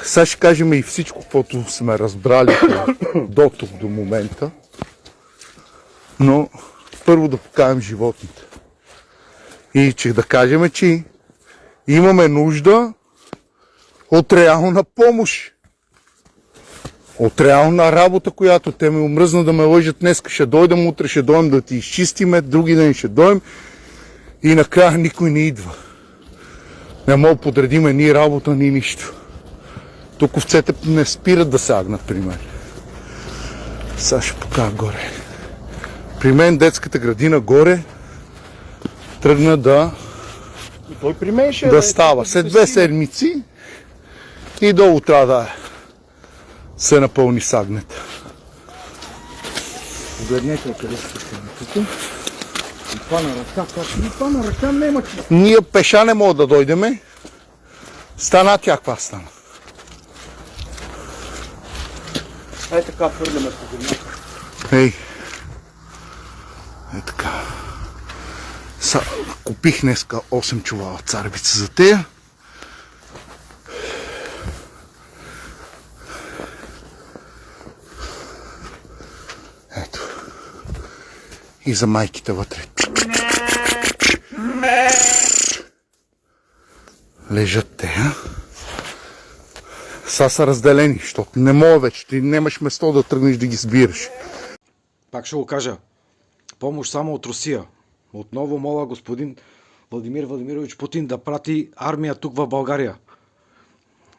Сега ще кажем и всичко, което сме разбрали до тук, до момента. Но първо да покажем животните. И че да кажем, че имаме нужда от реална помощ. От реална работа, която те ме омръзна да ме лъжат. Днес ще дойдем, утре ще дойдем да ти изчистиме, други ден ще дойдем и накрая никой не идва. Не мога да подредиме ни работа, ни нищо. Тук овцете не спират да сагнат при мен. Сега ще покажа горе. При мен детската градина горе тръгна да става. След 2 седмици и долу трябва да се напълни сагнета. Погледнете къде се тук. И това на ръка, това на ръка няма че. Ние пеша не мога да дойдеме. Стана тя, каква стана? Ей така хвърляме по земята. Ей така. Купих днеска 8 чувала царевица за тея. Ето. И за майките вътре. Лежат те, а? Са са разделени, защото не мога вече. Ти нямаш место да тръгнеш да ги сбираш. Пак ще го кажа. Помощ само от Русия. Отново моля господин Владимир Владимирович Путин да прати армия тук в България.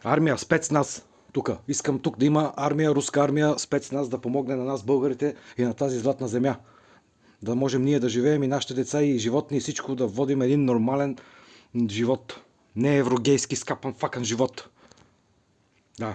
Армия, спецназ тук. Искам тук да има армия, руска армия, спецназ да помогне на нас българите и на тази златна земя. Да можем ние да живеем и нашите деца и животни и всичко да водим един нормален живот. Не еврогейски скапан факан живот. Да.